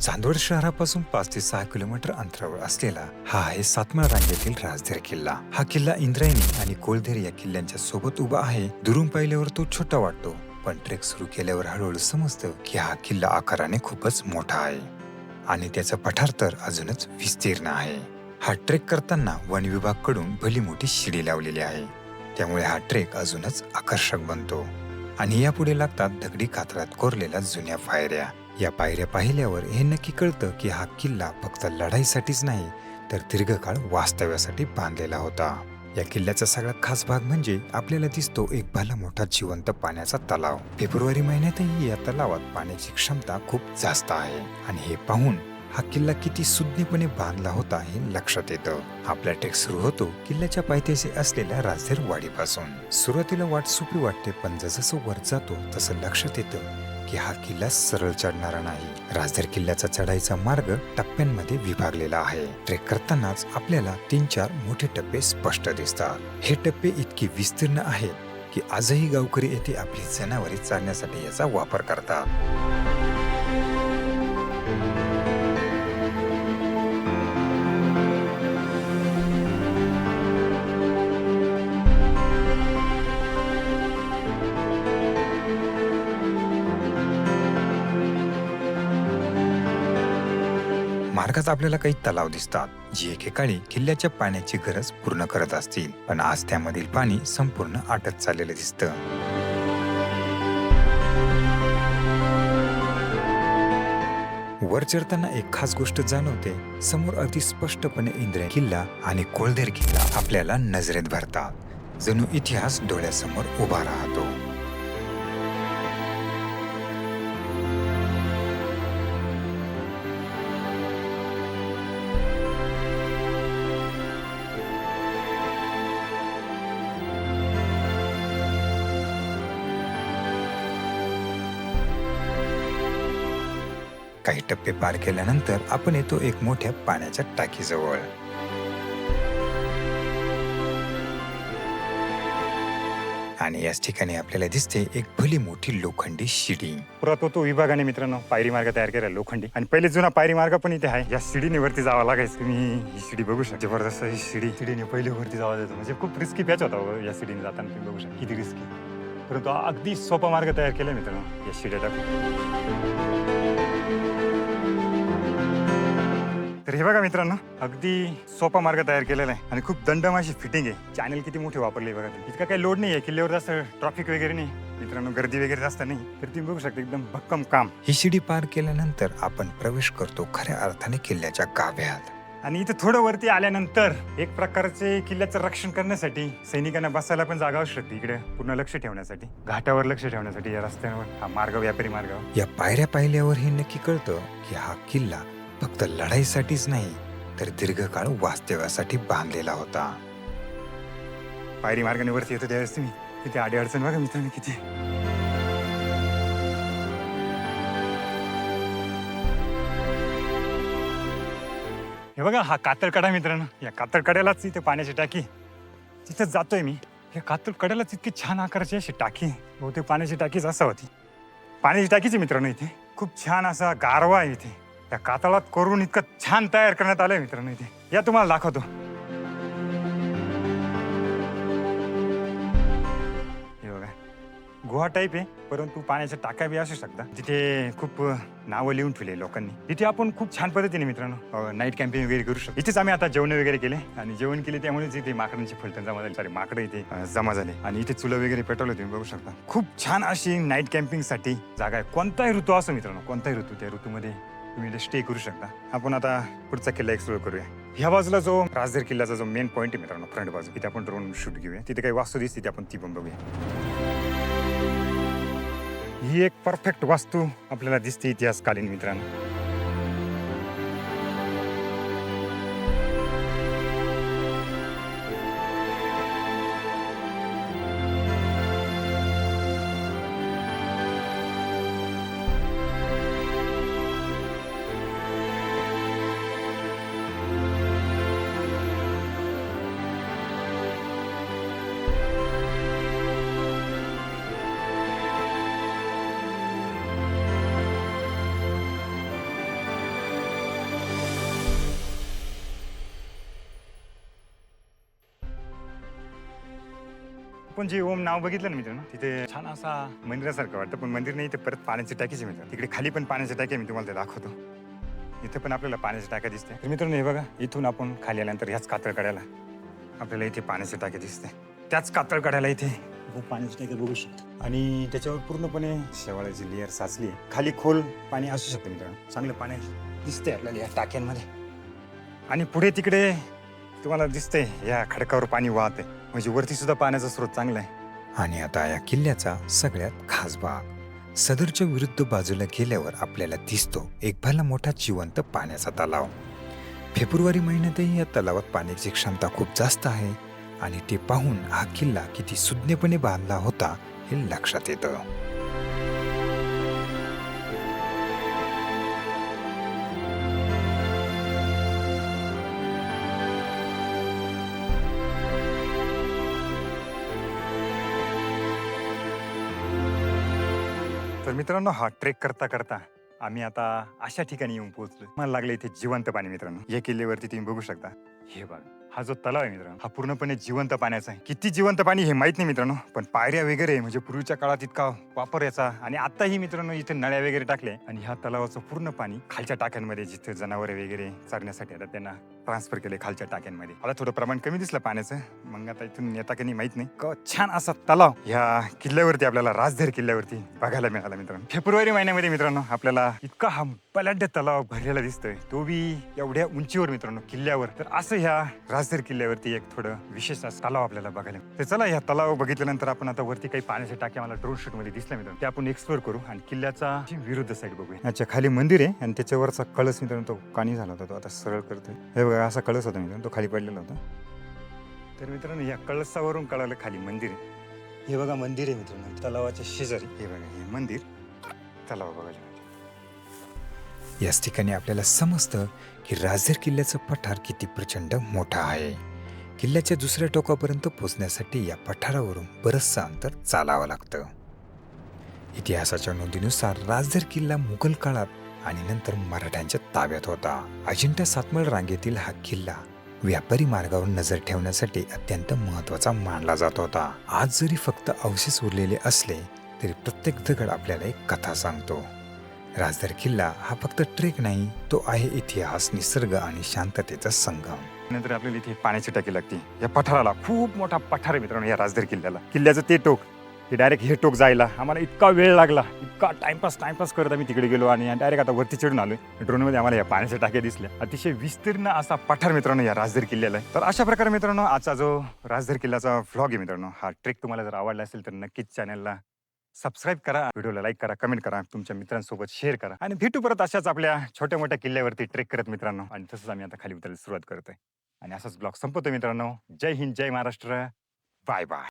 चांदवड शहरापासून 5 ते 6 किलोमीटर अंतरावर असलेला हा आहे सातमाळ रांगेतील राजधर किल्ला. हा किल्ला इंद्रायणी आणि कोळधर या किल्ल्यांच्या सोबत उभा आहे. दुरून पाहिल्यावर तो छोटा वाटतो, पण ट्रेक सुरू केल्यावर हळूहळू समजतं की हा किल्ला आकाराने खूपच मोठा आहे आणि त्याचं पठार तर अजूनच विस्तीर्ण आहे. हा ट्रेक करताना वन विभागाकडून भली मोठी शिडी लावलेली आहे, त्यामुळे हा ट्रेक अजूनच आकर्षक बनतो. आणि यापुढे लागतात दगडी कातळात कोरलेल्या जुन्या पायऱ्या. या पायऱ्या पाहिल्यावर हे नक्की कळतं की हा किल्ला फक्त लढाईसाठीच नाही, तर दीर्घकाळ वास्तव्यासाठी बांधलेला होता. या किल्ल्याचा सगळ्यात खास भाग म्हणजे आपल्याला दिसतो एक भला मोठा जिवंत पाण्याचा तलाव. फेब्रुवारी महिन्यातही या तलावात पाण्याची क्षमता खूप जास्त आहे आणि हे पाहून हा किल्ला किती सुज्ञपणे बांधला होता हे लक्षात येतं. आपला ट्रेक सुरू होतो किल्ल्याच्या पायथ्याशी असलेल्या राजधर वाडीपासून. सुरुवातीला वाट सोपी वाटते, पण जसं वर जातो तसं लक्षात येतं की हा किल्ला सरळ चढणारा नाही. राजधर किल्ल्याचा चढाईचा मार्ग टप्प्यांमध्ये विभागलेला आहे. ट्रेक करतानाच आपल्याला 3-4 मोठे टप्पे स्पष्ट दिसतात. हे टप्पे इतके विस्तीर्ण आहेत की आजही गावकरी येथे आपली जनावरे चालण्यासाठी याचा वापर करतात. मार्गात आपल्याला काही तलाव दिसतात, जी एकेकाळी किल्ल्याच्या पाण्याची गरज पूर्ण करत असतील, पण आज त्यामधील पाणी संपूर्ण आटत चाललेलं दिसतं. वर चढताना एक खास गोष्ट जाणवते. समोर अगदी स्पष्टपणे इंद्रायणी किल्ला आणि कोळधर किल्ला आपल्याला नजरेत भरतात. जणू इतिहास डोळ्यासमोर उभा राहतो. काही टप्पे पार केल्यानंतर आपण येतो एक मोठ्या पाण्याच्या टाकीजवळ. आणि याच ठिकाणी आपल्याला दिसते एक भली मोठी लोखंडी शिडी. पुरातत्व विभागाने मित्रांनो पायरी मार्ग तयार केला लोखंडी, आणि पहिले जुना पायरी मार्ग पण इथे आहे. या शिडीने वरती जावं लागायचं. तुम्ही ही शिडी बघू शकता. जबरदस्त ही शिडीने पहिले वरती जावं जायचं. म्हणजे खूप रिस्की पॅच होता या शिडीने जाताना. तुम्ही बघू शकता किती रिस्की, परंतु अगदी सोपा मार्ग तयार केलाय मित्रांनो या शिड्या टाकून. तर हे बघा मित्रांनो, अगदी सोपा मार्ग तयार केलेला आहे आणि खूप दंडमाशी फिटिंग आहे. चॅनल किती मोठी वापरली बघा. इतका काही लोड नाही आहे किल्ल्यावर, जास्त ट्रॉफिक वगैरे नाही मित्रांनो, गर्दी वगैरे जास्त नाही. तर तुम्ही बघू शकता एकदम भक्कम काम. ही शिडी पार केल्यानंतर आपण प्रवेश करतो खऱ्या अर्थाने किल्ल्याच्या गाभ्यात. आणि इथे थोडं वरती आल्यानंतर एक प्रकारचे किल्ल्याचं रक्षण करण्यासाठी सैनिकांना बसायला पण जागा असू शकते. इकडे पूर्ण लक्ष ठेवण्यासाठी, घाटावर लक्ष ठेवण्यासाठी या रस्त्यावर हा मार्ग, व्यापारी मार्गावर. या पायऱ्या पाहिल्यावर हे नक्की कळतं की हा किल्ला फक्त लढाईसाठीच नाही, तर दीर्घकाळ वास्तव्यासाठी बांधलेला होता. पायरी मार्गाने वरती येतो त्यावेळेस तुम्ही किती आडी अडचण बघा मित्रांनो किती. हे बघा हा कातळकडा मित्रांनो. या कातळकड्यालाच इथे पाण्याची टाकी, तिथेच जातोय मी. या कातळकड्यालाच इतकी छान आकाराची अशी टाकी, बहुतेक पाण्याची टाकीच असा होती. पाण्याची टाकीची मित्रांनो इथे खूप छान असा गारवा आहे. इथे या कातळात करून इतकं छान तयार करण्यात आलंय मित्रांनो. इथे या तुम्हाला दाखवतो. हे बघा गुहा टाईप आहे, परंतु पाण्याच्या टाक्या बी असू शकतात. तिथे खूप नावं लिहून ठेवले लोकांनी. इथे आपण खूप छान पद्धतीने मित्रांनो नाईट कॅम्पिंग वगैरे करू शकतो. इथेच आम्ही आता जेवण वगैरे केले आणि जेवण केले, त्यामुळेच इथे माकडांची फलटण जमा झाली. सॉरी, माकडं इथे जमा झाले आणि इथे चुलं वगैरे पेटवलं. तुम्ही बघू शकता खूप छान अशी नाईट कॅम्पिंग साठी जागा आहे. कोणताही ऋतू असो मित्रांनो, कोणताही ऋतू, त्या ऋतूमध्ये तुम्ही स्टे करू शकता. आपण आता पुढचा किल्ला एक्सप्लोर करूया. ह्या बाजूला जो राजधर किल्ल्याचा जो मेन पॉईंट आहे मित्रांनो, फ्रंट बाजू, तिथे आपण ड्रोन शूट घेऊया. तिथे काही वास्तू दिसते, आपण ती पण बघूया. ही एक परफेक्ट वास्तू आपल्याला दिसते इतिहासकालीन मित्रांनो. पण जे ओम नाव बघितलं ना मित्रांनो, तिथे छान असा मंदिरासारखं वाटतं, पण मंदिर नाही, ते परत पाण्याची टाकीचे मित्र. तिकडे खाली पण पाण्याची टाकी आहे, मी तुम्हाला ते दाखवतो. इथे पण आपल्याला पाण्याची टाक्या दिसते. तर मित्रांनो हे बघा, इथून आपण खाली आल्यानंतर ह्याच कातळ कड्याला आपल्याला इथे पाण्याची टाकी दिसते. त्याच कातळ कड्याला इथे पाण्याची टाकी बघू शकतो आणि त्याच्यावर पूर्णपणे शेवाळाची लेअर साचली आहे. खाली खोल पाणी असू शकतं मित्रांनो, चांगलं पाणी दिसतंय आपल्याला या टाक्यांमध्ये. आणि पुढे तिकडे तुम्हाला दिसतंय या खडकावर पाणी वाहत आहे, म्हणजे वरती सुद्धा पाण्याचा स्रोत चांगला आहे. आणि आता या किल्ल्याचा सगळ्यात खास भाग, सदरच्या विरुद्ध बाजूला गेल्यावर आपल्याला दिसतो एक भला मोठा जिवंत पाण्याचा तलाव. फेब्रुवारी महिन्यातही या तलावात पाण्याची क्षमता खूप जास्त आहे आणि ते पाहून हा किल्ला किती सुज्ञपणे बांधला होता हे लक्षात येतं. तर मित्रांनो हा ट्रेक करता करता आम्ही आता अशा ठिकाणी येऊन पोहोचलो. मला लागलं इथे जिवंत पाणी मित्रांनो. या किल्ल्यावरती तुम्ही बघू शकता, हे बघा हा जो तलाव आहे मित्रांनो, हा पूर्णपणे जिवंत पाण्याचा आहे. किती जिवंत पाणी हे माहित नाही मित्रांनो, पण पायऱ्या वगैरे म्हणजे पूर्वीच्या काळात इतका वापर याचा. आणि आताही मित्रांनो इथे नळ्या वगैरे टाकले आणि ह्या तलावाचं पूर्ण पाणी खालच्या टाक्यांमध्ये, जिथे जनावरे वगैरे चरण्यासाठी आता त्यांना ट्रान्सफर केले खालच्या टाक्यांमध्ये. मला थोडं प्रमाण कमी दिसलं पाण्याचं, मग आता इथून येता की नाही माहित नाही. छान असा तलाव ह्या किल्ल्यावरती आपल्याला, राजधर किल्ल्यावरती बघायला मिळाला मित्रांनो. फेब्रुवारी महिन्यामध्ये मित्रांनो आपल्याला इतका हा बलाढ्य तलाव भरलेला दिसतोय, तो बी एवढ्या उंचीवर मित्रांनो, किल्ल्यावर. तर असं ह्या राजधर किल्ल्यावरती एक थोडं विशेष असं तलाव आपल्याला बघायला. तर चला ह्या तलाव बघितल्यानंतर आपण आता वरती काही पाण्याच्या टाक्या मला ड्रोन शूट मध्ये दिसल्या मित्रांनो, ते आपण एक्सप्लोर करू आणि किल्ल्याचा विरुद्ध साईड बघूया. याच्या खाली मंदिर आहे आणि त्याच्यावरचा कळस मित्रांनो तो काणी झाला होता, तो आता सरळ करतोय. हे बघा असा कळस होता मित्रांनो, तो खाली पडलेला होता. तर मित्रांनो या कळसावरून कळालं खाली मंदिर आहे. हे बघा मंदिर आहे मित्रांनो, तलावाच्या शेजारी. हे बघा हे मंदिर, तलाव बघा. याच ठिकाणी आपल्याला समजतं की राजधर किल्ल्याचं पठार किती प्रचंड मोठा आहे. किल्ल्याच्या दुसऱ्या टोकापर्यंत पोहोचण्यासाठी या पठारावरून बरंचसं अंतर चालावं लागतं. इतिहासाच्या नोंदीनुसार राजधर किल्ला मुघल काळात आणि नंतर मराठ्यांच्या ताब्यात होता. अजिंठा सातमळ रांगेतील हा किल्ला व्यापारी मार्गावर नजर ठेवण्यासाठी अत्यंत महत्त्वाचा मानला जात होता. आज जरी फक्त अवशेष उरलेले असले तरी प्रत्येक दगड आपल्याला एक कथा सांगतो. राजधर किल्ला हा फक्त ट्रेक नाही, तो आहे इतिहास, निसर्ग आणि शांततेचा संगम. नंतर आपल्याला इथे पाण्याची टाकी लागते. या पठाराला खूप मोठा पठार आहे मित्रांनो, या राजधर किल्ल्याला. किल्ल्याचं ते टोक, हे डायरेक्ट हे टोक जायला आम्हाला इतका वेळ लागला, इतका टाइमपास करत आम्ही तिकडे गेलो आणि डायरेक्ट आता वरती चढून आलोय. ड्रोनमध्ये आम्हाला या पाण्याच्या टाक्या दिसल्या. अतिशय विस्तीर्ण असा पठार मित्रांनो या राजधर किल्ल्याला आहे. तर अशा प्रकारे मित्रांनो आजचा जो राजधर किल्ल्याचा व्लॉग आहे मित्रांनो, हा ट्रेक तुम्हाला जर आवडला असेल तर नक्कीच चॅनलला सबस्क्राईब करा, व्हिडिओला लाईक करा, कमेंट करा, तुमच्या मित्रांसोबत शेअर करा आणि भेटू परत अशाच आपल्या छोट्या मोठ्या किल्ल्यावरती ट्रेक करत मित्रांनो. आणि तसंच आम्ही आता खाली उतरायला सुरुवात करतोय आणि असाच ब्लॉग संपवतोय मित्रांनो. जय हिंद, जय महाराष्ट्र, बाय बाय.